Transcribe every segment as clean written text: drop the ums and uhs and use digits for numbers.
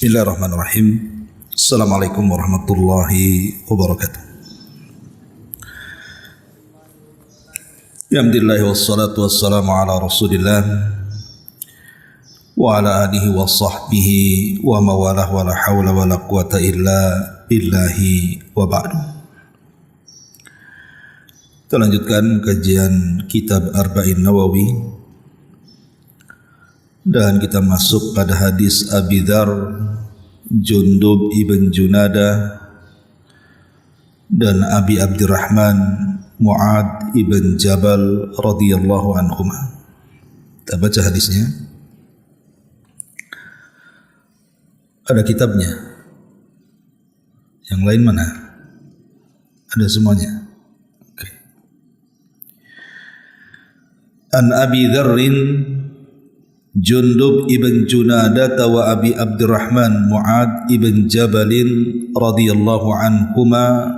Bismillahirrahmanirrahim. Assalamualaikum warahmatullahi wabarakatuh. Alhamdulillah wassalatu wassalamu ala Rasulillah wa ala alihi wa sahbihi wa mawalah wa la hawla wa la quwata illa billahi wa ba'du. Kita lanjutkan kajian kitab Arba'in Nawawi dan kita masuk pada hadis Abi Dzar, Jundub ibn Junadah dan Abi Abdurrahman Mu'ad ibn Jabal radhiyallahu anhuma. Kita baca hadisnya. Ada kitabnya. Yang lain mana? Ada semuanya. Oke. An Abi Dzarrin Jundub ibn Junadah wa Abi Abdurrahman Mu'ad ibn Jabalin radhiyallahu anhuma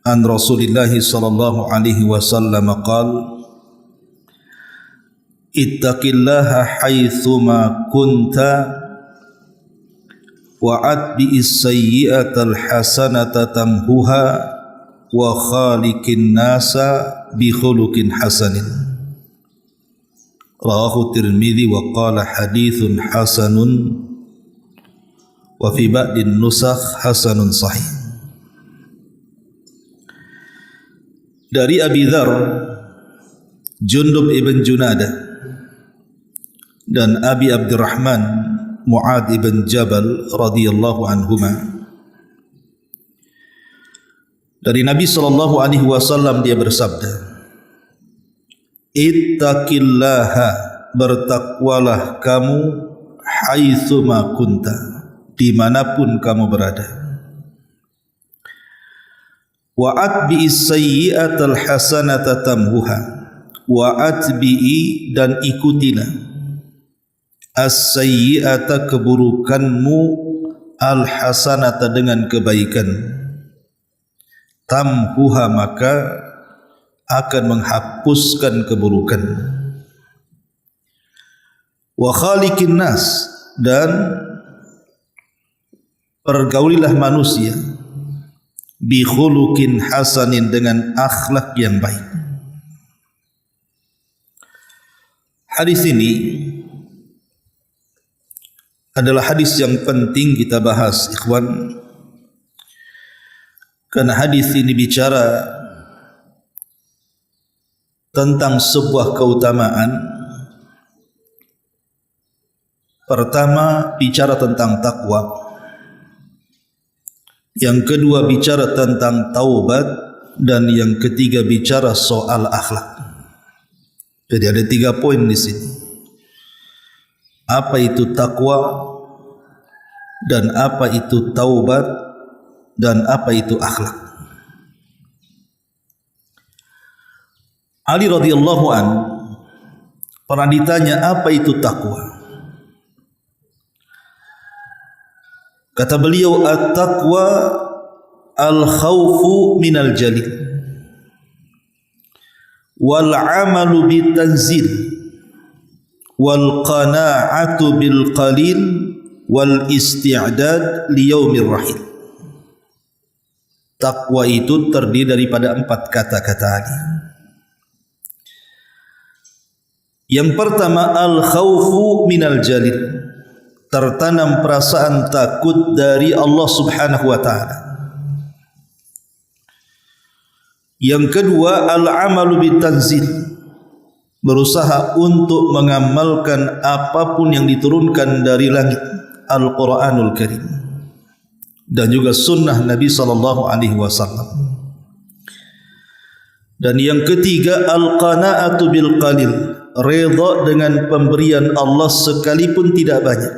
an Rasulillah sallallahu alaihi wasallam qala ittaqillaha haitsuma kunta wa atbi'is sayyi'atal hasanata tamhuha wa khaliqin nasa bi khuluqin hasanin. Rawahu Tirmidzi wa qala haditsun hasanun wa fi ba'din nusakh hasanun sahih. Dari Abi Dzar, Jundub ibn Junadah dan Abi Abdurrahman Mu'ad ibn Jabal radhiyallahu anhuma, dari Nabi sallallahu alaihi wasallam dia bersabda, ittaqillaha, bertakwalah kamu, haitsuma kunta, dimanapun kamu berada. Wa atbi'is sayyi'atal hasanata tamhuha, wa atbi'i, dan ikutilah, as-sayyi'ata, keburukanmu, al-hasanata, dengan kebaikan, tamhuha, maka akan menghapuskan keburukan. Wa khaliqin nas, dan pergaulilah manusia, bi khuluqin hasanin, dengan akhlak yang baik. Hadis ini adalah hadis yang penting kita bahas, ikhwan, karena hadis ini bicara tentang sebuah keutamaan. Pertama, bicara tentang takwa. Yang kedua, bicara tentang taubat. Dan yang ketiga, bicara soal akhlak. Jadi ada 3 poin di sini. Apa itu takwa, dan apa itu taubat, dan apa itu akhlak. Ali radhiyallahu an pernah ditanya apa itu takwa. Kata beliau, at-taqwa al-khawfu minal jalil wal 'amalu bitanzil wal qana'atu bil qalil wal isti'dad li yaumir rahil. Takwa itu terdiri daripada 4 kata-kata Ali. Yang pertama, al-khawfu minal jalil, tertanam perasaan takut dari Allah subhanahu wa ta'ala. Yang kedua, al-amalu bitanzil, berusaha untuk mengamalkan apapun yang diturunkan dari langit, Al-Quranul Karim, dan juga sunnah Nabi sallallahu alaihi wasallam. Dan yang ketiga, al-qana'atu bil qalil, redha dengan pemberian Allah sekalipun tidak banyak.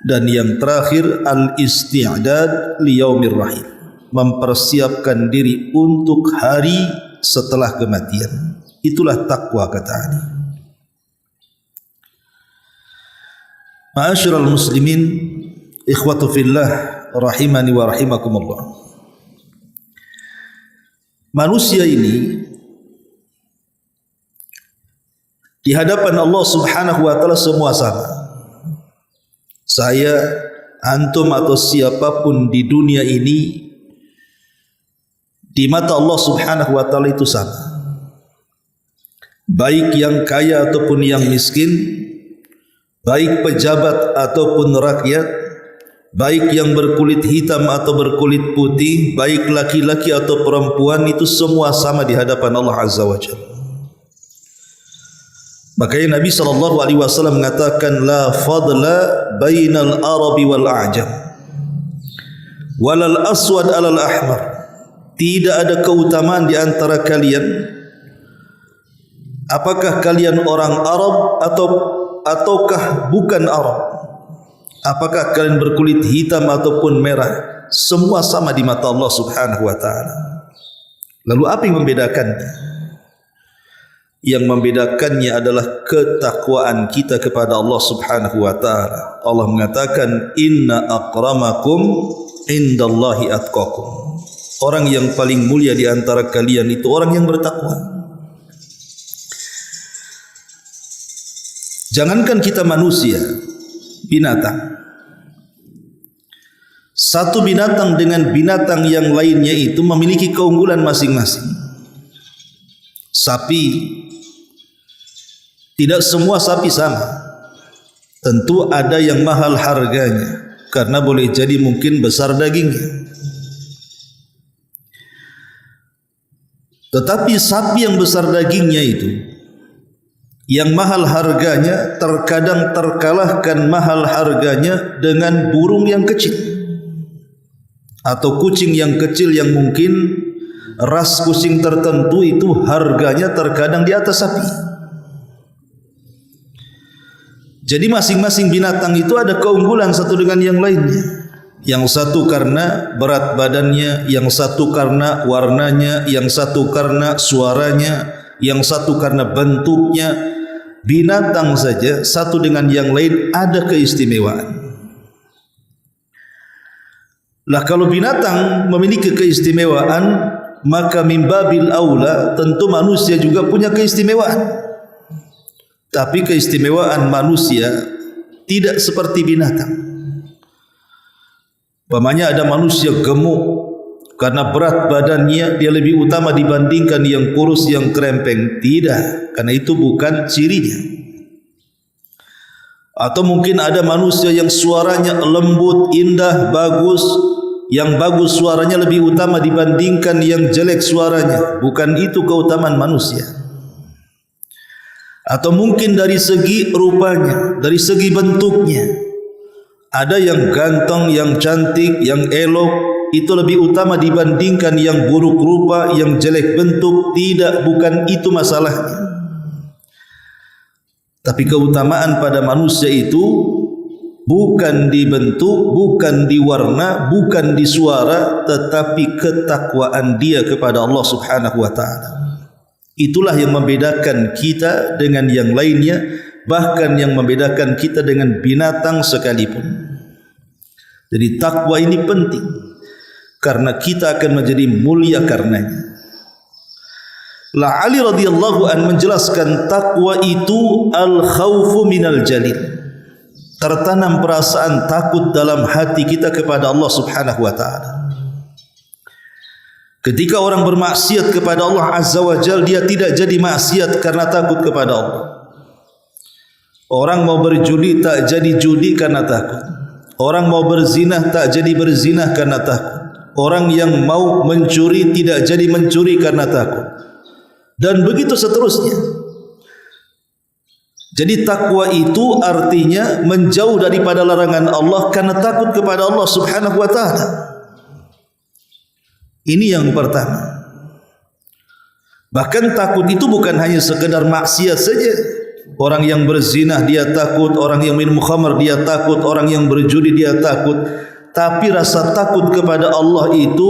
Dan yang terakhir, al-isti'dad li yaumir rahil, mempersiapkan diri untuk hari setelah kematian. Itulah takwa, kata Ali. Ma'asyiral muslimin, ikhwatu fillah, rahimani wa rahimakumullah. Manusia ini di hadapan Allah subhanahu wa ta'ala semua sama. saya, antum atau siapapun di dunia ini di mata Allah Subhanahu wa taala itu sama. Baik yang kaya ataupun yang miskin, baik pejabat ataupun rakyat, baik yang berkulit hitam atau berkulit putih, baik laki-laki atau perempuan, itu semua sama di hadapan Allah Azza wa Jalla. Makanya Nabi SAW mengatakan, la fadla bainal arabi wal a'jam walal aswad alal ahmar. Tidak ada keutamaan di antara kalian, apakah kalian orang Arab ataukah bukan Arab, apakah kalian berkulit hitam ataupun merah, semua sama di mata Allah Subhanahu wa taala. Lalu apa yang membedakannya? Yang membedakannya adalah ketakwaan kita kepada Allah Subhanahu wa taala. Allah mengatakan, inna akramakum indallahi atqakum. Orang yang paling mulia di antara kalian itu orang yang bertakwa. Jangankan kita manusia, binatang. Satu binatang dengan binatang yang lainnya itu memiliki keunggulan masing-masing. Sapi, tidak semua sapi sama. Tentu ada yang mahal harganya karena boleh jadi mungkin besar dagingnya. Tetapi sapi yang besar dagingnya itu, yang mahal harganya, terkadang terkalahkan mahal harganya dengan burung yang kecil atau kucing yang kecil yang mungkin ras kucing tertentu itu harganya terkadang di atas sapi. Jadi masing-masing binatang itu ada keunggulan satu dengan yang lainnya. Yang satu karena berat badannya, yang satu karena warnanya, yang satu karena suaranya, yang satu karena bentuknya. Binatang saja satu dengan yang lain ada keistimewaan. Lah kalau binatang memiliki keistimewaan, maka mimbabil aula tentu manusia juga punya keistimewaan. Tapi keistimewaan manusia tidak seperti binatang. Umpamanya ada manusia gemuk, karena berat badannya dia lebih utama dibandingkan yang kurus, yang krempeng. Tidak, karena itu bukan cirinya. Atau mungkin ada manusia yang suaranya lembut, indah, bagus. Yang bagus suaranya lebih utama dibandingkan yang jelek suaranya. Bukan itu keutamaan manusia. Atau mungkin dari segi rupanya, dari segi bentuknya, ada yang ganteng, yang cantik, yang elok, itu lebih utama dibandingkan yang buruk rupa, yang jelek bentuk. Tidak, bukan itu masalahnya. Tapi keutamaan pada manusia itu bukan di bentuk, bukan di warna, bukan di suara, tetapi ketakwaan dia kepada Allah Subhanahu wa taala. Itulah yang membedakan kita dengan yang lainnya, bahkan yang membedakan kita dengan binatang sekalipun. Jadi takwa ini penting karena kita akan menjadi mulia karenanya. La Ali radhiyallahu an menjelaskan takwa itu al-khaufu minal jalil. Tertanam perasaan takut dalam hati kita kepada Allah Subhanahu wa taala. Ketika orang bermaksiat kepada Allah Azza wa Jalla, dia tidak jadi maksiat karena takut kepada Allah. Orang mau berjudi tak jadi judi karena takut. Orang mau berzinah tak jadi berzinah karena takut. Orang yang mau mencuri tidak jadi mencuri karena takut. Dan begitu seterusnya. Jadi takwa itu artinya menjauh daripada larangan Allah karena takut kepada Allah Subhanahu wa taala. Ini yang pertama. Bahkan takut itu bukan hanya sekedar maksiat saja. Orang yang berzinah dia takut, orang yang minum khamar dia takut, orang yang berjudi dia takut. Tapi rasa takut kepada Allah itu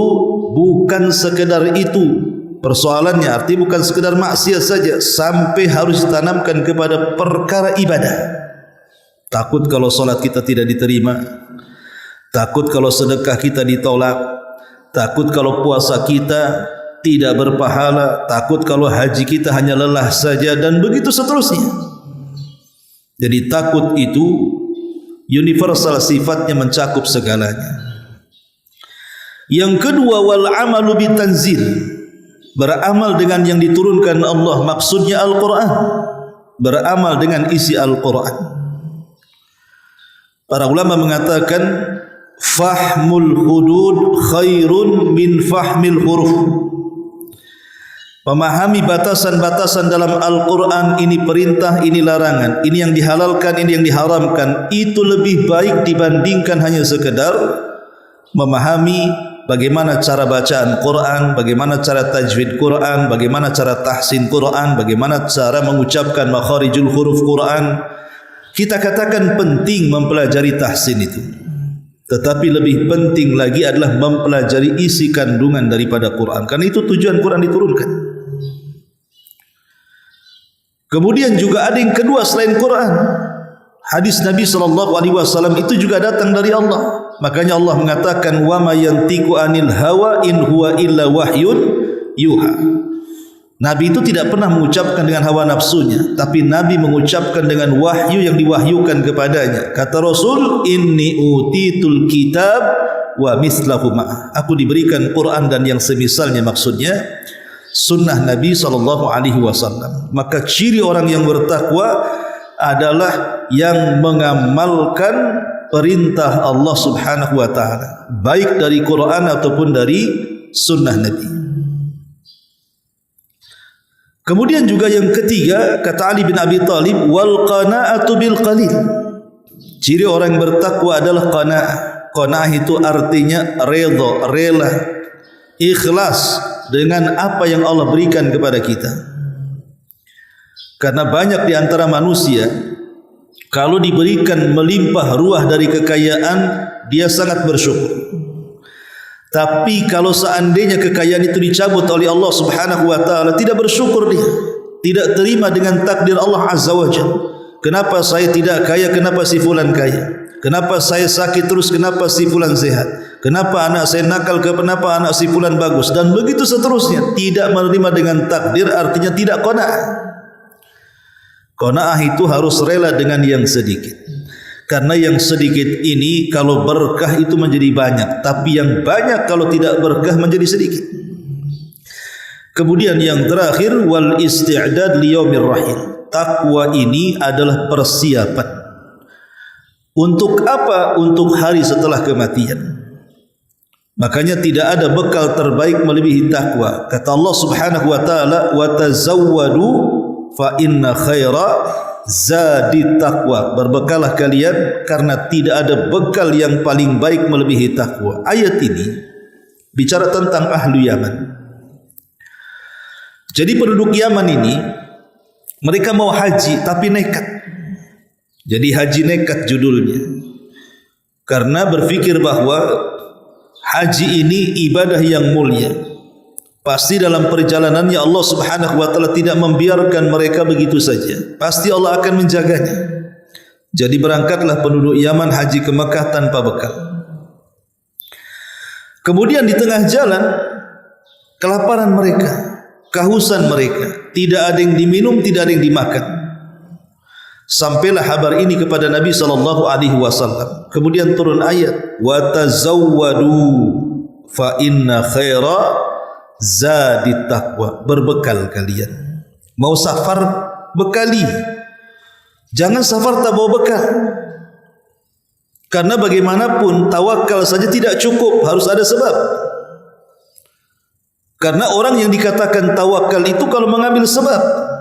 bukan sekedar itu. Persoalannya artinya bukan sekedar maksiat saja, sampai harus ditanamkan kepada perkara ibadah. Takut kalau solat kita tidak diterima, takut kalau sedekah kita ditolak, takut kalau puasa kita tidak berpahala, takut kalau haji kita hanya lelah saja, dan begitu seterusnya. Jadi takut itu universal, sifatnya mencakup segalanya. Yang kedua, wal amalu bitanzil, beramal dengan yang diturunkan Allah, maksudnya Al-Quran, beramal dengan isi Al-Quran. Para ulama mengatakan fahmul hudud khairun min fahmil huruf. Memahami batasan-batasan dalam Al-Quran, ini perintah, ini larangan, ini yang dihalalkan, ini yang diharamkan, itu lebih baik dibandingkan hanya sekedar memahami bagaimana cara bacaan Quran, bagaimana cara tajwid Quran, bagaimana cara tahsin Quran, bagaimana cara mengucapkan makharijul huruf Quran. Kita katakan penting mempelajari tahsin itu, tetapi lebih penting lagi adalah mempelajari isi kandungan daripada Quran, karena itu tujuan Quran diturunkan. Kemudian juga ada yang kedua selain Quran, hadis Nabi SAW itu juga datang dari Allah. Makanya Allah mengatakan wa ma yantiqu anil hawa in huwa illa wahyun yuha. Nabi itu tidak pernah mengucapkan dengan hawa nafsunya, tapi Nabi mengucapkan dengan wahyu yang diwahyukan kepadanya. Kata Rasul, inni utitul kitab wa mislahu ma'ah. Aku diberikan Quran dan yang semisalnya, maksudnya sunnah Nabi SAW. Maka ciri orang yang bertakwa adalah yang mengamalkan perintah Allah Subhanahu wa taala, baik dari Quran ataupun dari sunnah Nabi. Kemudian juga yang ketiga, kata Ali bin Abi Thalib, wal qanaa'atu bil qalil. Ciri orang yang bertakwa adalah qanaa'ah. Qanaa'ah itu artinya redha, rela, ikhlas dengan apa yang Allah berikan kepada kita. Karena banyak di antara manusia, kalau diberikan melimpah ruah dari kekayaan, dia sangat bersyukur. Tapi kalau seandainya kekayaan itu dicabut oleh Allah Subhanahu wa taala, tidak bersyukur dia, tidak terima dengan takdir Allah Azza wa Jalla. Kenapa saya tidak kaya, kenapa si fulan kaya? Kenapa saya sakit terus, kenapa si fulan sehat? Kenapa anak saya nakal, kenapa anak si fulan bagus? Dan begitu seterusnya. Tidak menerima dengan takdir artinya tidak qanaah. Qanaah itu harus rela dengan yang sedikit. Karena yang sedikit ini kalau berkah itu menjadi banyak, tapi yang banyak kalau tidak berkah menjadi sedikit. Kemudian yang terakhir, wal isti'dad liyaumir rahil. Takwa ini adalah persiapan. Untuk apa? Untuk hari setelah kematian. Makanya tidak ada bekal terbaik melebihi takwa. Kata Allah Subhanahu wa taala, wa tazawwadu fa inna khaira zadi taqwa. Berbekalah kalian karena tidak ada bekal yang paling baik melebihi takwa. Ayat ini bicara tentang ahlu Yaman. Jadi penduduk Yaman ini mereka mau haji tapi nekat. Jadi haji nekat judulnya. Karena berpikir bahwa haji ini ibadah yang mulia. Pasti dalam perjalanannya Allah Subhanahu wa taala tidak membiarkan mereka begitu saja. Pasti Allah akan menjaganya. Jadi berangkatlah penduduk Yaman haji ke Mekah tanpa bekal. Kemudian di tengah jalan kelaparan mereka, kehausan mereka, tidak ada yang diminum, tidak ada yang dimakan. Sampailah kabar ini kepada Nabi SAW. Kemudian turun ayat, wa tazawwadu fa inna khaira zadi taqwa. Berbekal kalian. Mau safar, bekali. Jangan safar tak bawa bekal. Karena bagaimanapun tawakal saja tidak cukup, harus ada sebab. Karena orang yang dikatakan tawakal itu kalau mengambil sebab.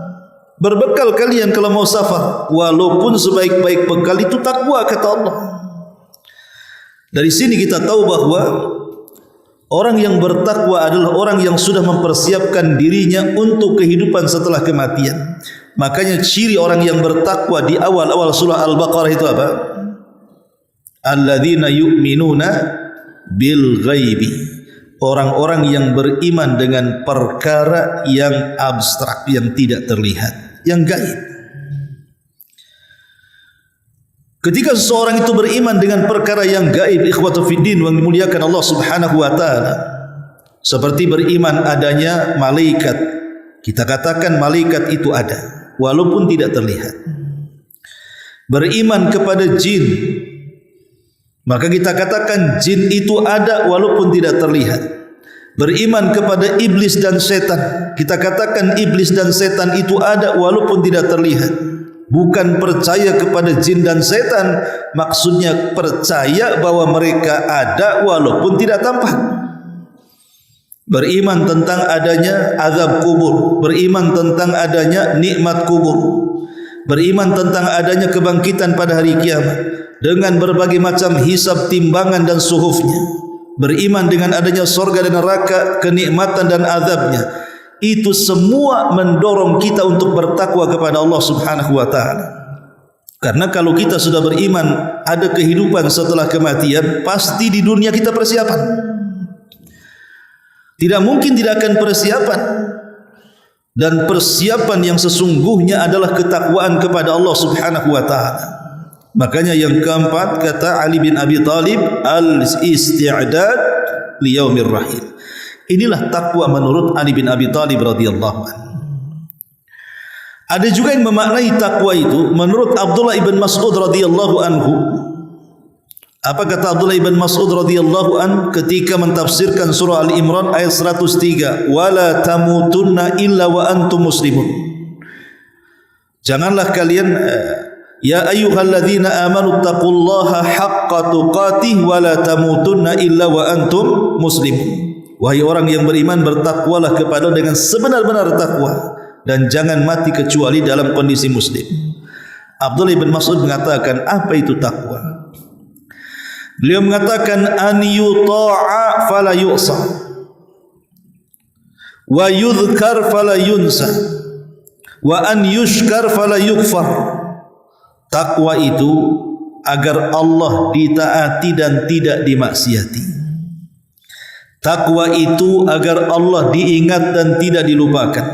Berbekal kalian kalau mau safar, walaupun sebaik-baik bekal itu takwa, kata Allah. Dari sini kita tahu bahwa orang yang bertakwa adalah orang yang sudah mempersiapkan dirinya untuk kehidupan setelah kematian. Makanya ciri orang yang bertakwa di awal-awal surah Al-Baqarah itu apa? Alladzina yu'minuna bil ghaibi. Orang-orang yang beriman dengan perkara yang abstrak, yang tidak terlihat, yang gaib. Ketika seseorang itu beriman dengan perkara yang gaib, ikhwatu fiddin yang dimuliakan Allah Subhanahu wa taala, seperti beriman adanya malaikat, kita katakan malaikat itu ada walaupun tidak terlihat. Beriman kepada jin, Maka kita katakan jin itu ada walaupun tidak terlihat. Beriman kepada iblis dan setan, kita katakan iblis dan setan itu ada walaupun tidak terlihat. Bukan percaya kepada jin dan setan, maksudnya percaya bahwa mereka ada walaupun tidak tampak. Beriman tentang adanya azab kubur, beriman tentang adanya nikmat kubur, beriman tentang adanya kebangkitan pada hari kiamat dengan berbagai macam hisab, timbangan dan suhufnya. Beriman dengan adanya surga dan neraka, kenikmatan dan azabnya. Itu semua mendorong kita untuk bertakwa kepada Allah Subhanahu wa taala. Karena kalau kita sudah beriman ada kehidupan setelah kematian, pasti di dunia kita persiapan. Tidak mungkin tidak akan persiapan. Dan persiapan yang sesungguhnya adalah ketakwaan kepada Allah Subhanahu wa taala. Makanya yang keempat kata Ali bin Abi Thalib, al-isti'dad li yaumir rahil. Inilah takwa menurut Ali bin Abi Thalib radhiyallahu anhu. Ada juga yang memaknai takwa itu menurut Abdullah ibn Mas'ud radhiyallahu anhu. Apa kata Abdullah ibn Mas'ud radhiyallahu anhu ketika mentafsirkan surah Al-Imran ayat 103, wala tamutunna illa wa antum muslimun. Janganlah kalian ya ayyuhalladzina amanu taqullaha haqqa tuqatih wa la tamutunna illa wa antum muslimun. Wahai orang yang beriman, bertakwalah kepada dengan sebenar-benar takwa dan jangan mati kecuali dalam kondisi muslim. Abdullah bin Mas'ud mengatakan, apa itu takwa? Beliau mengatakan an yuta'a fala yu'sa wa yudhkar fala yunsa wa an yushkar fala yukfar. Takwa itu agar Allah ditaati dan tidak dimaksiati. Takwa itu agar Allah diingat dan tidak dilupakan.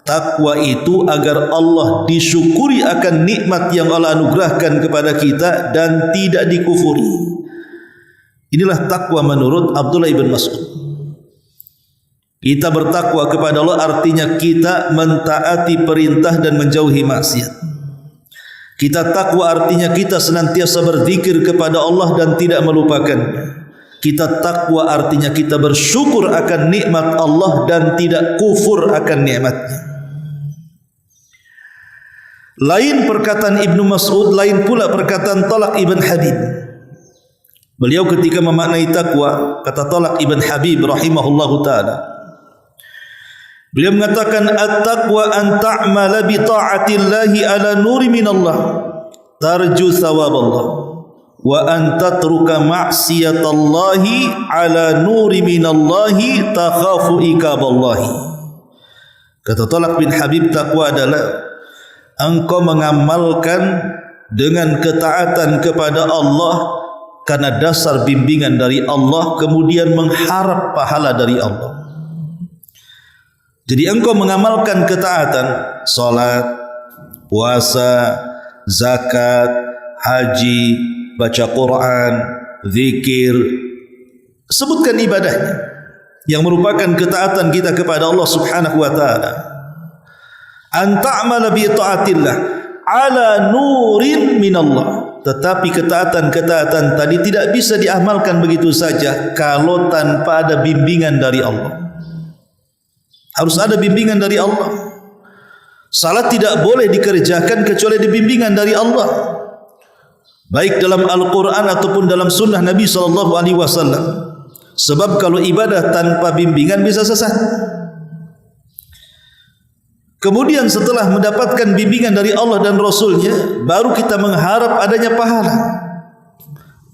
Takwa itu agar Allah disyukuri akan nikmat yang Allah anugerahkan kepada kita dan tidak dikufuri. Inilah takwa menurut Abdullah ibn Mas'ud. Kita bertakwa kepada Allah artinya kita mentaati perintah dan menjauhi maksiat. Kita takwa artinya kita senantiasa berzikir kepada Allah dan tidak melupakannya. Kita takwa artinya kita bersyukur akan nikmat Allah dan tidak kufur akan nikmatnya. Lain perkataan Ibnu Mas'ud, lain pula perkataan Talaq ibn Habib. Beliau ketika memaknai takwa, kata Talaq ibn Habib rahimahullahu ta'ala, beliau mengatakan at-taqwa an ta'mala bi ta'atillahi ala nuri minallah tarju thawaballah wa an tatruka ma'siyatallahi ala nuri minallahi takhafu iqaballahi. Kata Talaq bin Habib, takwa adalah engkau mengamalkan dengan ketaatan kepada Allah karena dasar bimbingan dari Allah, kemudian mengharap pahala dari Allah. Jadi engkau mengamalkan ketaatan, salat, puasa, zakat, haji, baca Quran, zikir, sebutkan ibadahnya yang merupakan ketaatan kita kepada Allah Subhanahu wa taala. An ta'mala bi ta'atillah ala nurin minallah. Tetapi ketaatan-ketaatan tadi tidak bisa diamalkan begitu saja kalau tanpa ada bimbingan dari Allah. Harus ada bimbingan dari Allah. Salat tidak boleh dikerjakan kecuali ada bimbingan dari Allah, baik dalam Al-Quran ataupun dalam sunnah Nabi SAW. Sebab kalau ibadah tanpa bimbingan bisa sesat. Kemudian setelah mendapatkan bimbingan dari Allah dan Rasulnya, baru kita mengharap adanya pahala.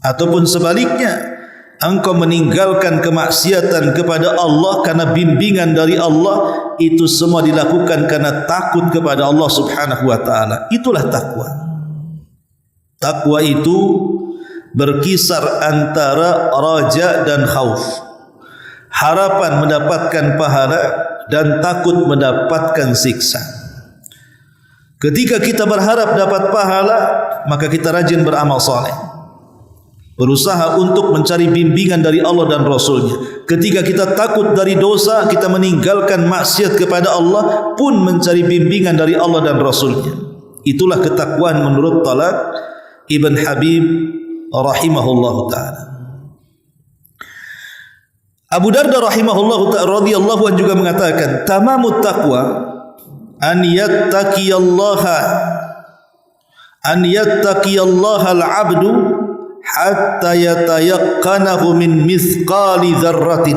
Ataupun sebaliknya, engkau meninggalkan kemaksiatan kepada Allah karena bimbingan dari Allah. Itu semua dilakukan karena takut kepada Allah Subhanahu wa ta'ala. Itulah takwa. Takwa itu berkisar antara raja dan khauf, harapan mendapatkan pahala dan takut mendapatkan siksa. Ketika kita berharap dapat pahala, maka kita rajin beramal saleh, berusaha untuk mencari bimbingan dari Allah dan Rasulnya. Ketika kita takut dari dosa, kita meninggalkan maksiat kepada Allah pun mencari bimbingan dari Allah dan Rasulnya. Itulah ketakwaan menurut Talaq ibn Habib rahimahullahu taala. Abu Darda radhiyallahu anhu juga mengatakan, tamamut taqwa an yattaqiyallaha al-'abdu hatta yatayaqqanahu min mithqali dzarratin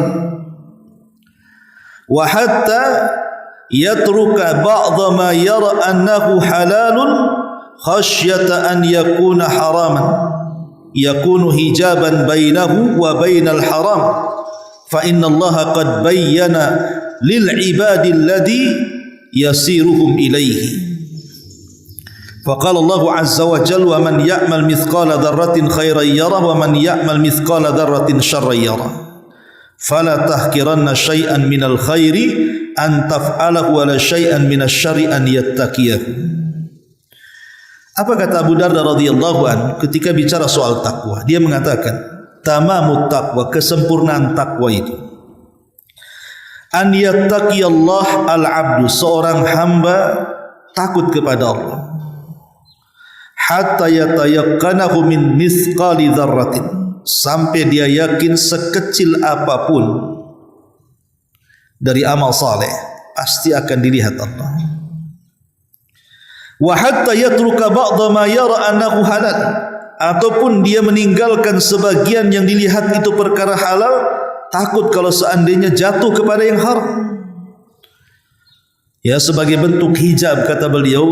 wa hatta yatruka ba'dha ma yara annahu halalun khasyata an yakuna haraman yakunu hijaban bainahu wa bainal haram fa inna Allah qad bayyana lil ibadi alladhi yasiruhum ilaihi. Faqala Allah azza wa jalla wa man ya'mal mithqala dzarratin khairan yarah wa man ya'mal mithqala dzarratin syarran yarah. Fala tahkiranna syai'an minal khairi an taf'alahu wa la syai'an minasy syarri an yattaqiyahu. Apa kata Abu Darda radhiyallahu anhu ketika bicara soal takwa? Dia mengatakan, tamamut taqwa, kesempurnaan takwa itu, an yattaqiyallah al-'abdu, seorang hamba takut kepada Allah, hatta yatayaqqanahu min mithqali dzarratin, sampai dia yakin sekecil apapun dari amal saleh pasti akan dilihat Allah. Wa hatta yatruka ba'dha ma yara annahu halal, ataupun dia meninggalkan sebagian yang dilihat itu perkara halal, takut kalau seandainya jatuh kepada yang haram. Ya, sebagai bentuk hijab, kata beliau,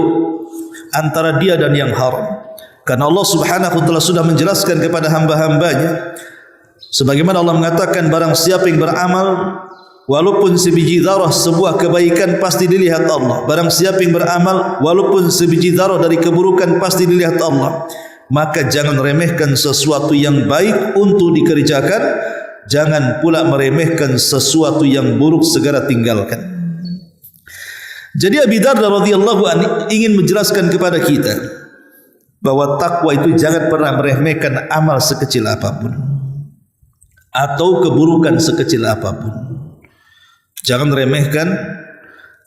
antara dia dan yang haram. Karena Allah subhanahu wa ta'ala sudah menjelaskan kepada hamba-hambanya, sebagaimana Allah mengatakan, barang siapa yang beramal walaupun sebiji zarah sebuah kebaikan pasti dilihat Allah. Barang siapa yang beramal walaupun sebiji zarah dari keburukan pasti dilihat Allah. Maka jangan remehkan sesuatu yang baik untuk dikerjakan, jangan pula meremehkan sesuatu yang buruk segera tinggalkan. Jadi Abu Darda radhiyallahu anhu ingin menjelaskan kepada kita bahwa takwa itu jangan pernah meremehkan amal sekecil apapun atau keburukan sekecil apapun. Jangan remehkan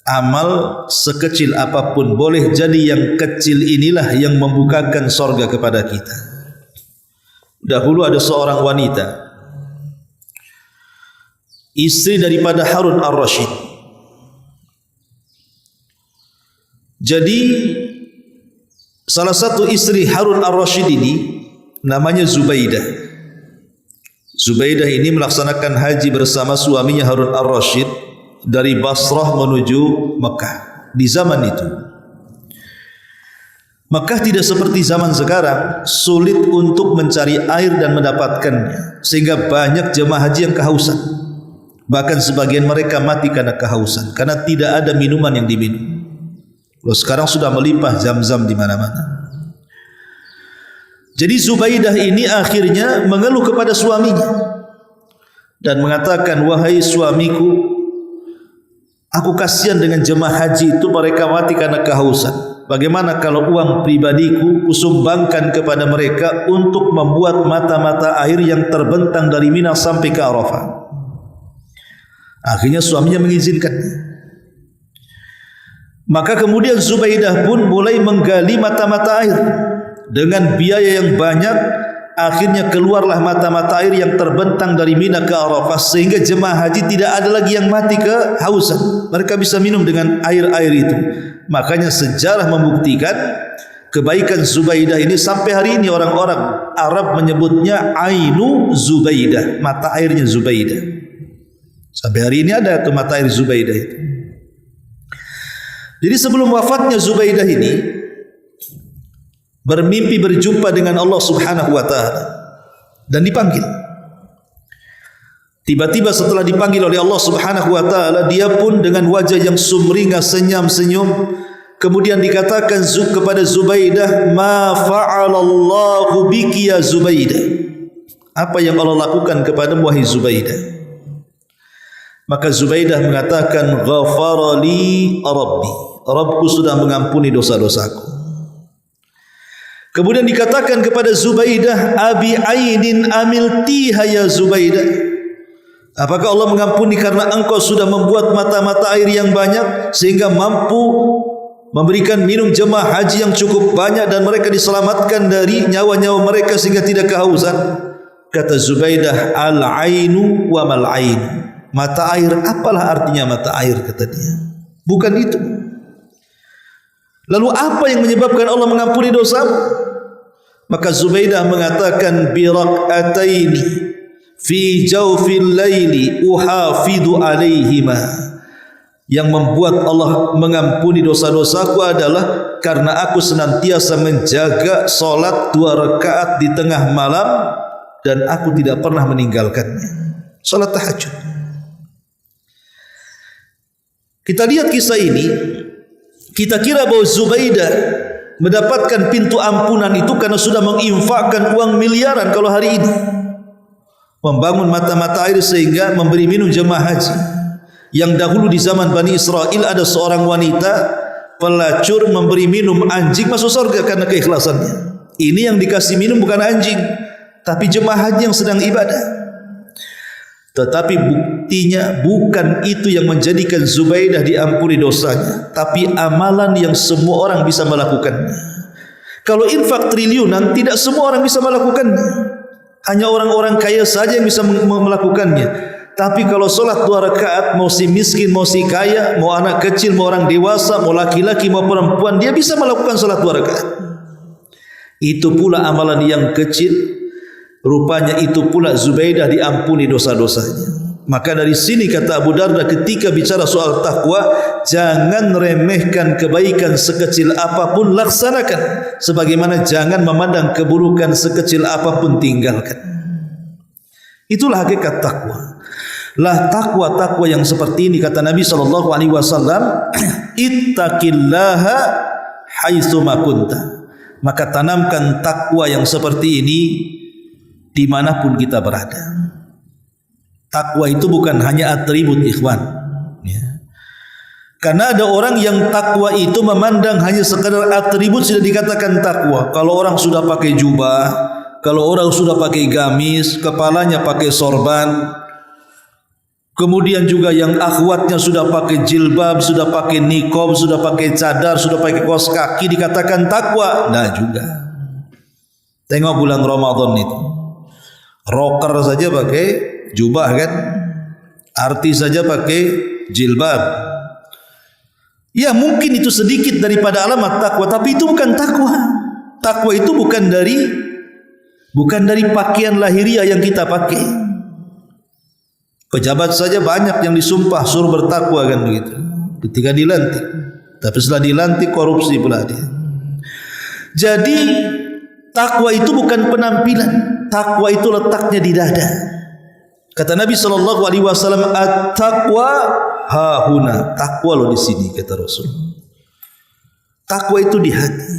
amal sekecil apapun. Boleh jadi yang kecil inilah yang membukakan sorga kepada kita. Dahulu ada seorang wanita, istri daripada Harun ar-Rasyid. Jadi salah satu istri Harun ar-Rasyid ini namanya Zubaidah. Zubaidah ini melaksanakan haji bersama suaminya Harun ar-Rasyid dari Basrah menuju Mekah di zaman itu. Mekah tidak seperti zaman sekarang, sulit untuk mencari air dan mendapatkannya, sehingga banyak jemaah haji yang kehausan. Bahkan sebagian mereka mati karena kehausan, karena tidak ada minuman yang diminum. Loh, sekarang sudah melimpah Zam-Zam di mana-mana. Jadi Zubaidah ini akhirnya mengeluh kepada suaminya dan mengatakan, wahai suamiku, aku kasihan dengan jemaah haji itu, mereka mati karena kehausan. Bagaimana kalau uang pribadiku kusumbangkan kepada mereka untuk membuat mata-mata air yang terbentang dari Mina sampai ke Arafah? Akhirnya suaminya mengizinkannya. Maka kemudian Zubaidah pun mulai menggali mata-mata air dengan biaya yang banyak. Akhirnya keluarlah mata-mata air yang terbentang dari Mina ke Arafah, sehingga jemaah haji tidak ada lagi yang mati kehausan. Mereka bisa minum dengan air-air itu. Makanya sejarah membuktikan kebaikan Zubaidah ini. Sampai hari ini orang-orang Arab menyebutnya Ainu Zubaidah, mata airnya Zubaidah. Sampai hari ini ada tuh mata air Zubaidah itu. Jadi sebelum wafatnya Zubaidah ini bermimpi berjumpa dengan Allah subhanahu wa ta'ala dan dipanggil. Tiba-tiba setelah dipanggil oleh Allah subhanahu wa ta'ala, dia pun dengan wajah yang sumringah senyum-senyum. Kemudian dikatakan kepada Zubaidah, ma fa'alallahu biki ya Zubaidah, apa yang Allah lakukan kepadamu wahai Zubaidah? Maka Zubaidah mengatakan, ghafara li rabbi, Rabbku sudah mengampuni dosa-dosaku. Kemudian dikatakan kepada Zubaidah, abi ainin amiltiha ya Zubaidah, apakah Allah mengampuni karena engkau sudah membuat mata-mata air yang banyak sehingga mampu memberikan minum jemaah haji yang cukup banyak dan mereka diselamatkan dari nyawa-nyawa mereka sehingga tidak kehausan. Kata Zubaidah, al-ainu wa mal-ain. Mata air, apalah artinya mata air, kata dia. Bukan itu. Lalu apa yang menyebabkan Allah mengampuni dosa? Maka Zubaidah mengatakan, birak'ataini fi jawfil laili uhafidu alaihima. Yang membuat Allah mengampuni dosa-dosaku adalah karena aku senantiasa menjaga solat 2 rakaat di tengah malam dan aku tidak pernah meninggalkannya. Solat tahajud. Kita lihat kisah ini, kita kira bahwa Zubaidah mendapatkan pintu ampunan itu karena sudah menginfakkan uang miliaran kalau hari ini, membangun mata-mata air sehingga memberi minum jemaah haji. Yang dahulu di zaman Bani Israel ada seorang wanita pelacur memberi minum anjing masuk surga karena keikhlasannya. Ini yang dikasih minum bukan anjing, tapi jemaah haji yang sedang ibadah. Tetapi buktinya bukan itu yang menjadikan Zubaidah diampuni dosanya, tapi amalan yang semua orang bisa melakukannya. Kalau infak triliunan, tidak semua orang bisa melakukannya. Hanya orang-orang kaya saja yang bisa melakukannya. Tapi kalau solat 2 rakaat, mau si miskin, mau si kaya, mau anak kecil, mau orang dewasa, mau laki-laki, mau perempuan, dia bisa melakukan solat 2 rakaat. Itu pula amalan yang kecil. Rupanya itu pula Zubaidah diampuni dosa-dosanya. Maka dari sini kata Abu Darda ketika bicara soal takwa, jangan remehkan kebaikan sekecil apapun, laksanakan. Sebagaimana jangan memandang keburukan sekecil apapun, tinggalkan. Itulah hakikat takwa. Lah takwa yang seperti ini kata Nabi SAW, ittaqillaha haitsu ma kunta. Maka tanamkan takwa yang seperti ini dimanapun kita berada. Takwa itu bukan hanya atribut, ikhwan, ya. Karena ada orang yang takwa itu memandang hanya sekadar atribut sudah dikatakan takwa. Kalau orang sudah pakai jubah, kalau orang sudah pakai gamis, kepalanya pakai sorban, kemudian juga yang akhwatnya sudah pakai jilbab, sudah pakai niqab, sudah pakai cadar, sudah pakai kaos kaki, dikatakan takwa. Nah juga. Tengok bulan Ramadan itu, rocker saja pakai jubah kan, artis saja pakai jilbab. Ya mungkin itu sedikit daripada alamat takwa, tapi itu bukan takwa. Takwa itu bukan dari pakaian lahiriah yang kita pakai. Pejabat saja banyak yang disumpah suruh bertakwa kan begitu, ketika dilantik. Tapi setelah dilantik korupsi pula dia. Jadi takwa itu bukan penampilan. Takwa itu letaknya di dada. Kata Nabi SAW, at-taqwa hahuna. Takwa loh di sini, kata Rasul. Takwa itu di hati.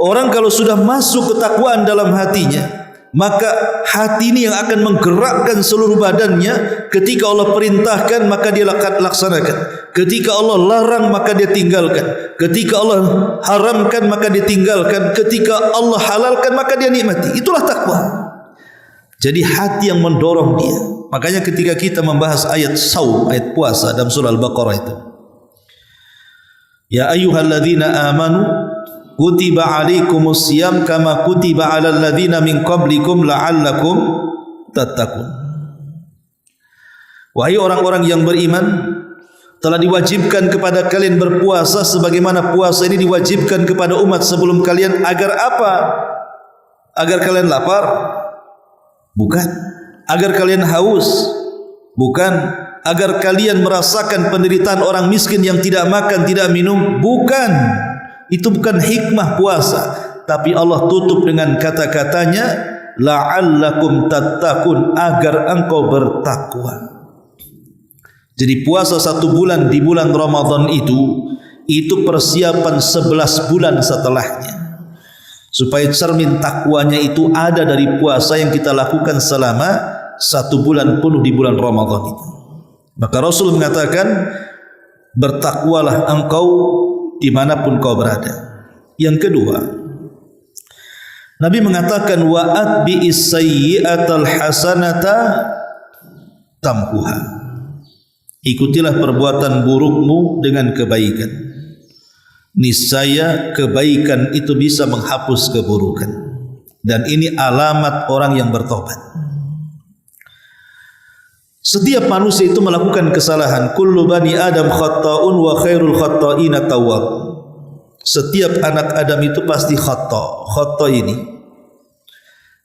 Orang kalau sudah masuk ketakwaan dalam hatinya, maka hati ini yang akan menggerakkan seluruh badannya. Ketika Allah perintahkan, maka dia laksanakan. Ketika Allah larang, maka dia tinggalkan. Ketika Allah haramkan, maka dia tinggalkan. Ketika Allah halalkan, maka dia nikmati. Itulah takwa. Jadi hati yang mendorong dia. Makanya ketika kita membahas ayat saum, ayat puasa dalam surah Al-Baqarah itu, ya ayyuhalladzina amanu kutiba alaikumus siyam kama kutiba alal ladzina min qablikum la'allakum tattaqun. Wahai orang-orang yang beriman, telah diwajibkan kepada kalian berpuasa sebagaimana puasa ini diwajibkan kepada umat sebelum kalian. Agar apa? Agar kalian lapar? Bukan. Agar kalian haus? Bukan. Agar kalian merasakan penderitaan orang miskin yang tidak makan, tidak minum? Bukan. Itu bukan hikmah puasa. Tapi Allah tutup dengan kata-katanya, la'allakum tattaqun, agar engkau bertakwa. Jadi puasa 1 bulan di bulan Ramadan itu persiapan 11 bulan setelahnya. Supaya cermin takwanya itu ada dari puasa yang kita lakukan selama 1 bulan penuh di bulan Ramadan itu. Maka Rasul mengatakan, bertakwalah engkau dimanapun kau berada. Yang kedua, Nabi mengatakan, wa atbi'is sayyi'atal hasanata tamhuha. Ikutilah perbuatan burukmu dengan kebaikan, niscaya kebaikan itu bisa menghapus keburukan. Dan ini alamat orang yang bertobat. Setiap manusia itu melakukan kesalahan. Kullu bani Adam khatta'un wa khairul khatta'ina tawwab. Setiap anak Adam itu pasti khata'. Khata' ini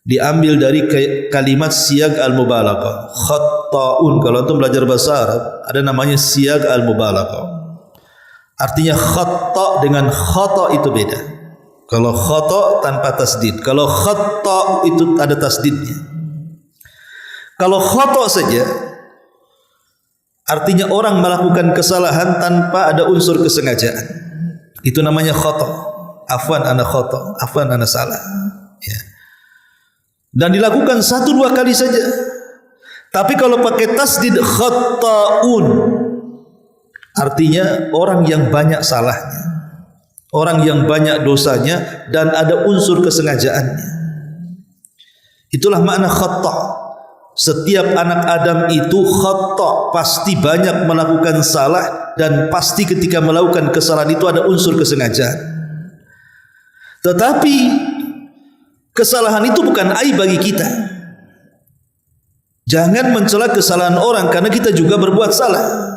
diambil dari kalimat siyag al-mubalaghah. Khatta'un, kalau antum belajar bahasa Arab ada namanya siyag al-mubalaghah. Artinya khata' dengan khata' itu beda. Kalau khata' tanpa tasdid, kalau khata' itu ada tasdidnya. Kalau khata' saja artinya orang melakukan kesalahan tanpa ada unsur kesengajaan. Itu namanya khata'. Afwan ana khata', afwan ana salah. Ya. Dan dilakukan 1-2 kali saja. Tapi kalau pakai tasdid khata'un, artinya orang yang banyak salahnya, orang yang banyak dosanya dan ada unsur kesengajaannya. Itulah makna khata'. Setiap anak Adam itu khata', pasti banyak melakukan salah dan pasti ketika melakukan kesalahan itu ada unsur kesengajaan. Tetapi kesalahan itu bukan aib bagi kita. Jangan mencela kesalahan orang karena kita juga berbuat salah.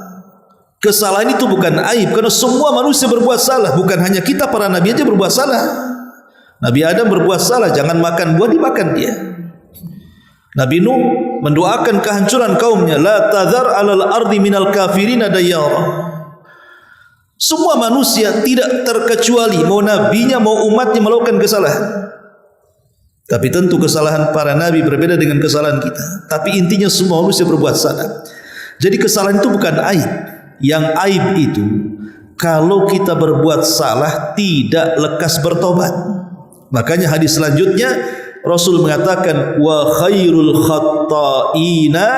Kesalahan itu bukan aib karena semua manusia berbuat salah, bukan hanya kita para nabi aja berbuat salah. Nabi Adam berbuat salah, jangan makan buah, dimakan dia. Nabi Nuh mendoakan kehancuran kaumnya, la tadhar 'alal ardi minal kafirina dayyara. Semua manusia tidak terkecuali mau nabinya mau umatnya melakukan kesalahan. Tapi tentu kesalahan para nabi berbeda dengan kesalahan kita. Tapi intinya semua manusia berbuat salah. Jadi kesalahan itu bukan aib. Yang aib itu kalau kita berbuat salah tidak lekas bertobat. Makanya hadis selanjutnya Rasul mengatakan wa khairul khatta'ina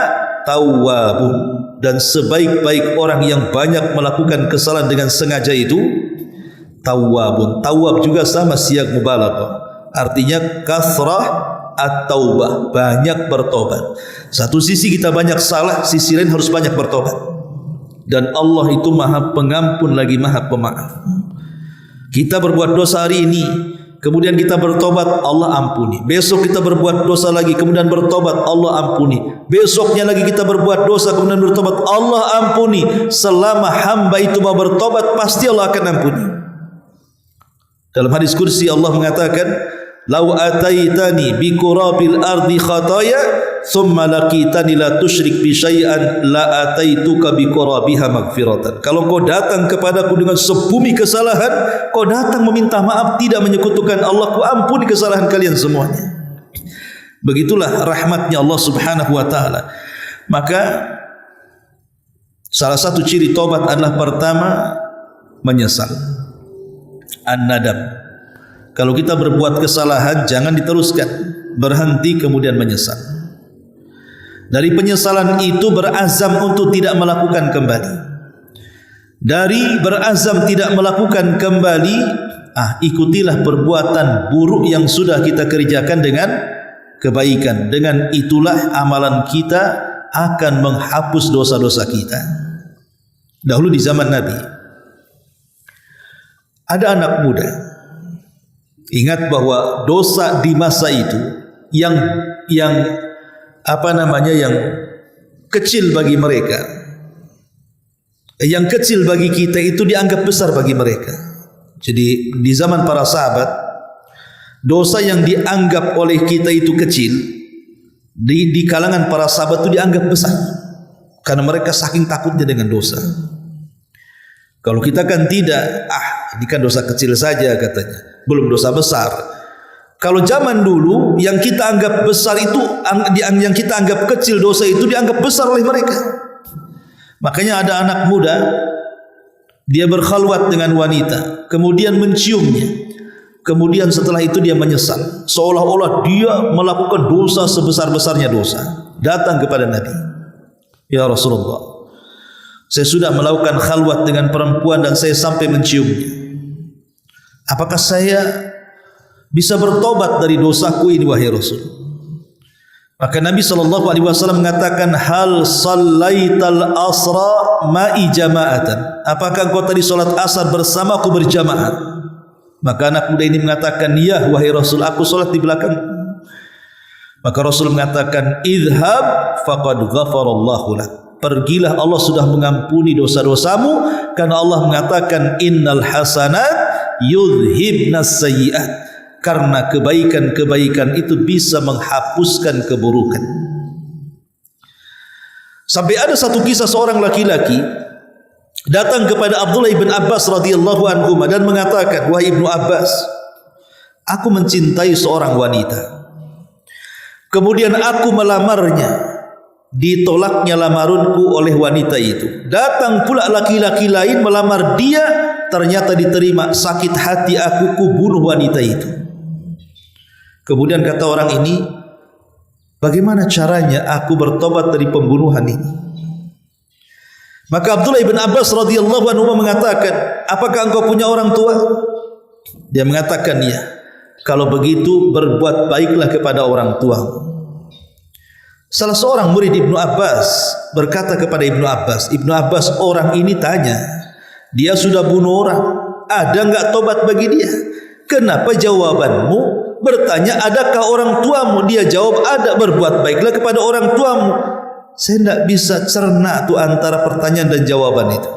tawwabun, dan sebaik-baik orang yang banyak melakukan kesalahan dengan sengaja itu tawwabun. Tawwab juga sama siyak mubalaghah. Artinya kathrah at-taubah, banyak bertobat. Satu sisi kita banyak salah, sisi lain harus banyak bertobat. Dan Allah itu Maha Pengampun lagi Maha Pemaaf. Kita berbuat dosa hari ini, kemudian kita bertobat, Allah ampuni. Besok kita berbuat dosa lagi, kemudian bertobat, Allah ampuni. Besoknya lagi kita berbuat dosa, kemudian bertobat, Allah ampuni. Selama hamba itu mau bertobat, pasti Allah akan ampuni. Dalam hadis kursi Allah mengatakan, "Lau ataitani bi qurabil ardi khataya, thumma laqitani la tusyrik bi syai'an, la ataituka bi qurabiha maghfiratan." Kalau kau datang kepadaku dengan sebumi kesalahan, kau datang meminta maaf, tidak menyekutukan Allah, ku ampuni kesalahan kalian semuanya. Begitulah rahmatnya Allah Subhanahu wa taala. Maka salah satu ciri taubat adalah pertama menyesal. An-nadam. Kalau kita berbuat kesalahan jangan diteruskan, berhenti kemudian menyesal. Dari penyesalan itu berazam untuk tidak melakukan kembali. Dari berazam tidak melakukan kembali, ikutilah perbuatan buruk yang sudah kita kerjakan dengan kebaikan. Dengan itulah amalan kita akan menghapus dosa-dosa kita. Dahulu di zaman Nabi ada anak muda. Ingat bahwa dosa di masa itu yang kecil bagi mereka, yang kecil bagi kita itu dianggap besar bagi mereka. Jadi di zaman para sahabat, dosa yang dianggap oleh kita itu kecil, di kalangan para sahabat itu dianggap besar karena mereka saking takutnya dengan dosa. Kalau kita kan tidak, ini kan dosa kecil saja katanya, belum dosa besar. Kalau zaman dulu yang kita anggap besar itu, yang kita anggap kecil dosa itu dianggap besar oleh mereka. Makanya ada anak muda, dia berkhalwat dengan wanita, kemudian menciumnya. Kemudian setelah itu dia menyesal, seolah-olah dia melakukan dosa sebesar-besarnya dosa. Datang kepada Nabi, "Ya Rasulullah, saya sudah melakukan khalwat dengan perempuan dan saya sampai menciumnya. Apakah saya bisa bertobat dari dosaku ini wahai Rasul?" Maka Nabi SAW mengatakan, hal sallaital asra ma'i jama'atan, apakah engkau tadi solat asar bersamaku berjamaah? Maka anak muda ini mengatakan, ya wahai Rasul, aku solat di belakang. Maka Rasul mengatakan, idhab faqad ghafarallahu lak, pergilah, Allah sudah mengampuni dosa-dosamu, karena Allah mengatakan innal hasanat yudhibnas sayyi'at, karena kebaikan-kebaikan itu bisa menghapuskan keburukan. Sampai ada satu kisah seorang laki-laki datang kepada Abdullah ibn Abbas radhiyallahu anhu dan mengatakan, wahai Ibnu Abbas, aku mencintai seorang wanita, kemudian aku melamarnya, ditolaknya lamarunku oleh wanita itu. Datang pula laki-laki lain melamar dia, ternyata diterima. Sakit hati aku, ku bunuh wanita itu. Kemudian kata orang ini, bagaimana caranya aku bertobat dari pembunuhan ini? Maka Abdullah ibn Abbas radhiyallahu anhu mengatakan, apakah engkau punya orang tua? Dia mengatakan, ya. Kalau begitu berbuat baiklah kepada orang tuamu. Salah seorang murid Ibnu Abbas berkata kepada Ibnu Abbas, orang ini tanya, dia sudah bunuh orang, ada enggak tobat bagi dia? Kenapa jawabanmu bertanya adakah orang tuamu? Dia jawab ada, berbuat baiklah kepada orang tuamu. Saya tidak bisa cerna tu antara pertanyaan dan jawaban itu.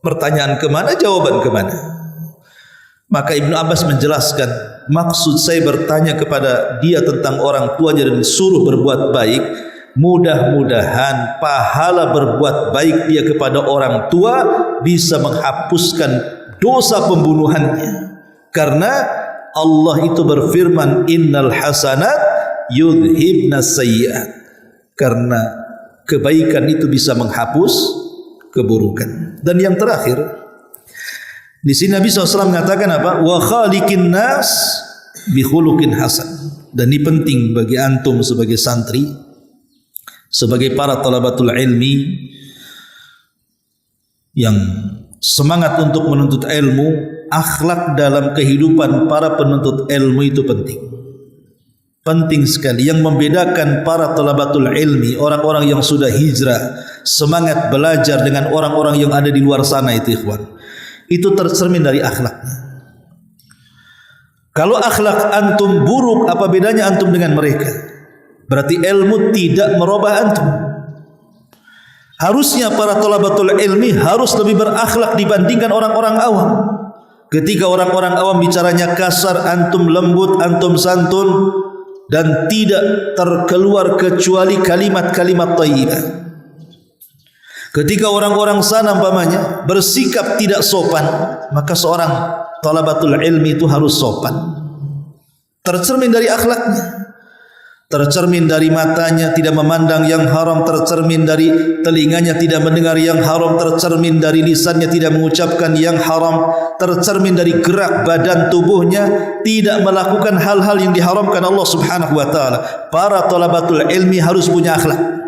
Pertanyaan kemana, jawaban kemana? Maka Ibnu Abbas menjelaskan, maksud saya bertanya kepada dia tentang orang tuanya dan suruh berbuat baik, mudah-mudahan pahala berbuat baik dia kepada orang tua bisa menghapuskan dosa pembunuhannya. Karena Allah itu berfirman, innal hasanat yudhibnas sayyi'at, karena kebaikan itu bisa menghapus keburukan. Dan yang terakhir, di sini Nabi SAW mengatakan apa? Wa khaliqin nas bi khuluqin hasan. Dan ini penting bagi antum sebagai santri, sebagai para talabatul ilmi yang semangat untuk menuntut ilmu. Akhlak dalam kehidupan para penuntut ilmu itu penting. Penting sekali. Yang membedakan para talabatul ilmi, orang-orang yang sudah hijrah, semangat belajar dengan orang-orang yang ada di luar sana itu ikhwan, itu tercermin dari akhlaknya. Kalau akhlak antum buruk, apa bedanya antum dengan mereka? Berarti ilmu tidak merubah antum. Harusnya para talabatul ilmi harus lebih berakhlak dibandingkan orang-orang awam. Ketika orang-orang awam bicaranya kasar, antum lembut, antum santun, dan tidak terkeluar kecuali kalimat-kalimat thayyibah. Ketika orang-orang sana umpamanya bersikap tidak sopan, maka seorang talabatul ilmi itu harus sopan. Tercermin dari akhlaknya, tercermin dari matanya tidak memandang yang haram, tercermin dari telinganya tidak mendengar yang haram, tercermin dari lisannya tidak mengucapkan yang haram, tercermin dari gerak badan tubuhnya tidak melakukan hal-hal yang diharamkan Allah Subhanahu wa taala. Para talabatul ilmi harus punya akhlak.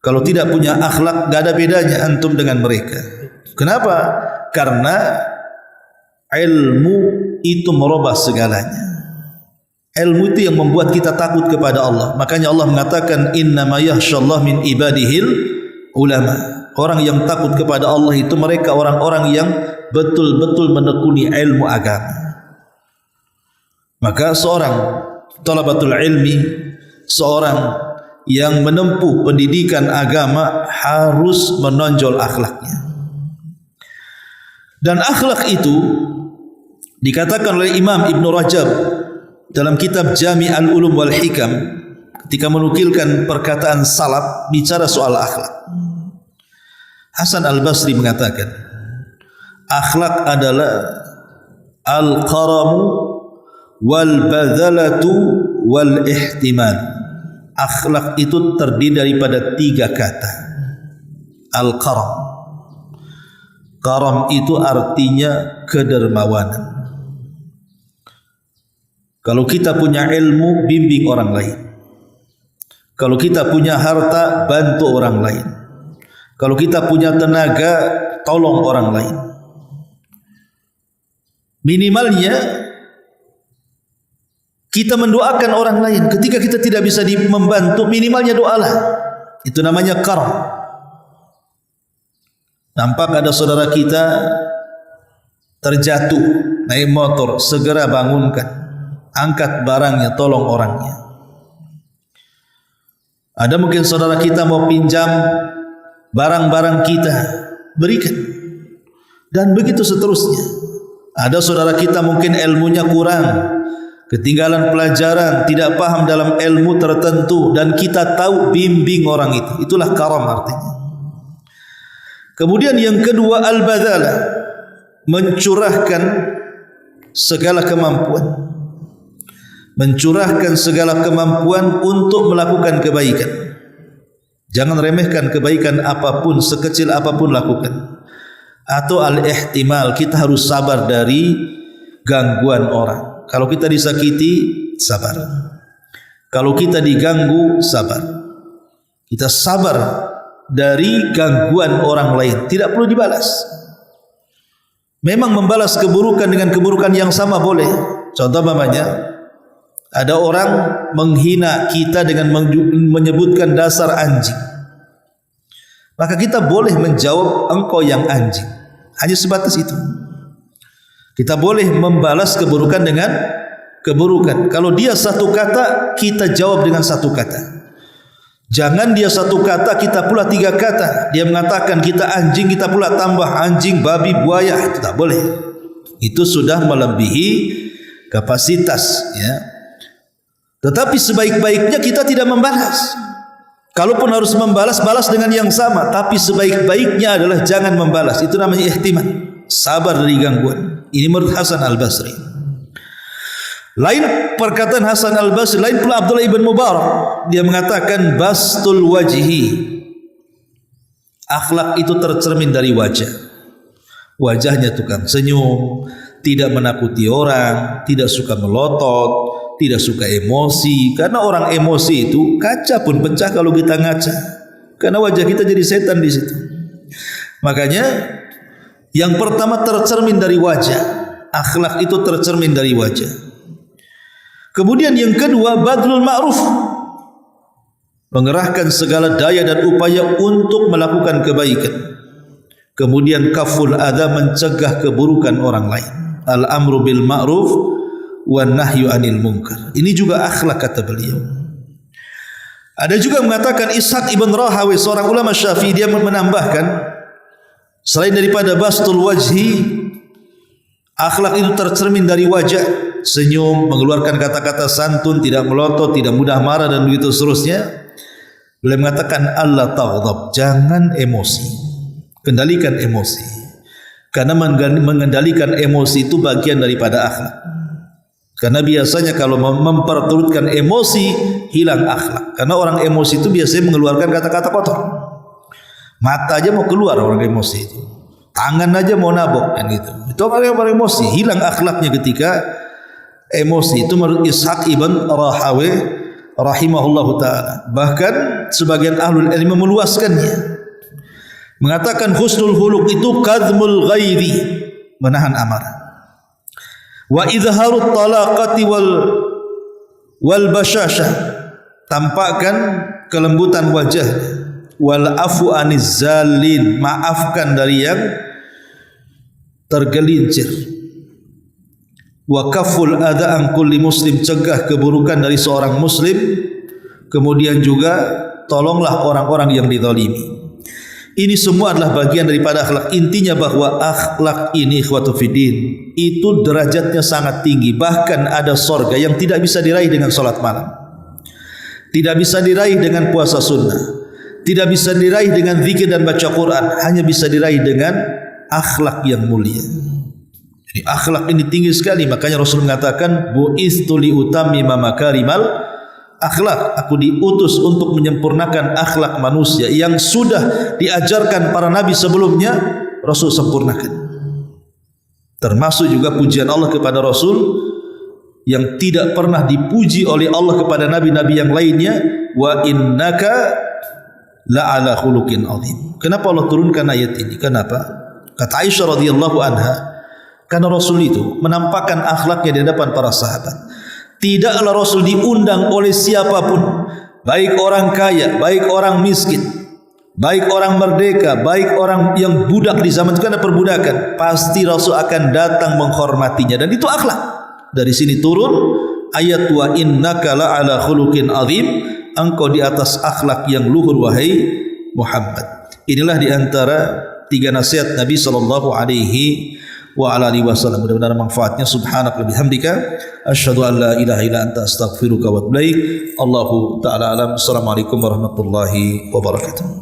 Kalau tidak punya akhlak, enggak ada bedanya antum dengan mereka. Kenapa? Karena ilmu itu merubah segalanya. Ilmu itu yang membuat kita takut kepada Allah. Makanya Allah mengatakan, innama yakhshallah min ibadihil ulama. Orang yang takut kepada Allah itu mereka orang-orang yang betul-betul menekuni ilmu agama. Maka seorang talabatul ilmi, seorang yang menempuh pendidikan agama harus menonjol akhlaknya. Dan akhlak itu dikatakan oleh Imam Ibn Rajab dalam kitab Jami' al-Ulum wal Hikam, ketika menukilkan perkataan salaf bicara soal akhlak. Hasan al-Basri mengatakan, akhlak adalah al-qaramu wal badalatu wal ihtimal. Akhlak itu terdiri daripada 3 kata. Al-qaram. Qaram itu artinya kedermawanan. Kalau kita punya ilmu, bimbing orang lain. Kalau kita punya harta, bantu orang lain. Kalau kita punya tenaga, tolong orang lain. Minimalnya Kita mendoakan orang lain ketika kita tidak bisa membantu, minimalnya doalah. Itu namanya karam. Nampak ada saudara kita terjatuh naik motor, segera bangunkan, angkat barangnya, tolong orangnya. Ada mungkin saudara kita mau pinjam barang-barang kita, berikan. Dan begitu seterusnya. Ada saudara kita mungkin ilmunya kurang, ketinggalan pelajaran, tidak paham dalam ilmu tertentu, dan kita tahu, bimbing orang itu. Itulah karam artinya. Kemudian yang kedua, al-badala, mencurahkan segala kemampuan. Mencurahkan segala kemampuan untuk melakukan kebaikan. Jangan remehkan kebaikan apapun, sekecil apapun lakukan. Atau al-ihtimal, kita harus sabar dari gangguan orang. Kalau kita disakiti, sabar. Kalau kita diganggu, sabar. Kita sabar dari gangguan orang lain, tidak perlu dibalas. Memang membalas keburukan dengan keburukan yang sama boleh. Contoh mamanya, ada orang menghina kita dengan menyebutkan dasar anjing, maka kita boleh menjawab engkau yang anjing. Hanya sebatas itu. Kita boleh membalas keburukan dengan keburukan. Kalau dia satu kata, kita jawab dengan satu kata. Jangan dia satu kata, kita pula tiga kata. Dia mengatakan kita anjing, kita pula tambah anjing, babi, buaya. Itu tak boleh. Itu sudah melebihi kapasitas, ya. Tetapi sebaik-baiknya kita tidak membalas. Kalaupun harus membalas, balas dengan yang sama. Tapi sebaik-baiknya adalah jangan membalas. Itu namanya ihtimal, sabar dari gangguan. Ini menurut Hasan Al-Basri. Lain perkataan Hasan Al-Basri, lain pula Abdullah ibn Mubarak. Dia mengatakan bastul wajhi, akhlak itu tercermin dari wajah. Wajahnya tukang senyum, tidak menakuti orang, tidak suka melotot, tidak suka emosi. Karena orang emosi itu kaca pun pecah kalau kita ngaca. Karena wajah kita jadi setan di situ. Makanya yang pertama tercermin dari wajah. Akhlak itu tercermin dari wajah. Kemudian yang kedua, badlul ma'ruf, mengerahkan segala daya dan upaya untuk melakukan kebaikan. Kemudian kaful adza, mencegah keburukan orang lain. Al-amru bil ma'ruf wan nahyu anil munkar. Ini juga akhlak, kata beliau. Ada juga mengatakan Ishaq ibn Rahawi, seorang ulama Syafi'i, dia menambahkan selain daripada bastul wajhi, akhlak itu tercermin dari wajah. Senyum, mengeluarkan kata-kata santun, tidak melotot, tidak mudah marah, dan begitu seterusnya. Beliau mengatakan Allah taghdab, jangan emosi, kendalikan emosi. Karena mengendalikan emosi itu bagian daripada akhlak. Karena biasanya kalau memperturutkan emosi, hilang akhlak. Karena orang emosi itu biasanya mengeluarkan kata-kata kotor. Mata aja mau keluar orang emosi itu, tangan aja mau nabok, kan gitu. Itu orang emosi, hilang akhlaknya ketika emosi. Itu menurut Ishaq ibn Rahawi rahimahullahu ta'ala. Bahkan sebagian ahlul ilmi meluaskannya, mengatakan husnul khuluq itu kadhmul ghairi, menahan amarah. Wa izharut talaqati wal bashashah, tampakkan kelembutan wajah. Wal afu aniz zalin, maafkan dari yang tergelincir. Wa kaful adza an kulli muslim, cegah keburukan dari seorang muslim. Kemudian juga tolonglah orang-orang yang dizalimi. Ini semua adalah bagian daripada akhlak. Intinya bahwa akhlak ini, ikhwatu fiddin, itu derajatnya sangat tinggi. Bahkan ada sorga yang tidak bisa diraih dengan salat malam, tidak bisa diraih dengan puasa sunnah, tidak bisa diraih dengan zikir dan baca Quran. Hanya bisa diraih dengan akhlak yang mulia. Jadi akhlak ini tinggi sekali. Makanya Rasul mengatakan bu'istu li utammima makarimal akhlak, aku diutus untuk menyempurnakan akhlak manusia. Yang sudah diajarkan para nabi sebelumnya, Rasul sempurnakan. Termasuk juga pujian Allah kepada Rasul yang tidak pernah dipuji oleh Allah kepada nabi-nabi yang lainnya. Wa innaka la'ala khuluqin azim. Kenapa Allah turunkan ayat ini? Kenapa? Kata Aisyah radhiyallahu anha, karena Rasul itu menampakkan akhlaknya di hadapan para sahabat. Tidaklah Rasul diundang oleh siapapun, baik orang kaya, baik orang miskin, baik orang merdeka, baik orang yang budak di zaman itu kan ada perbudakan, pasti Rasul akan datang menghormatinya, dan itu akhlak. Dari sini turun ayat wa innaka la'ala khuluqin azim, engkau di atas akhlak yang luhur wahai Muhammad. Inilah di antara 3 nasihat Nabi sallallahu alaihi wasallam. Mudah-mudahan manfaatnya. Subhanaka wa bihamdika asyhadu an la ilaha illa anta astaghfiruka wa atubu ilaik. Allahu ta'ala alam. Assalamualaikum warahmatullahi wabarakatuh.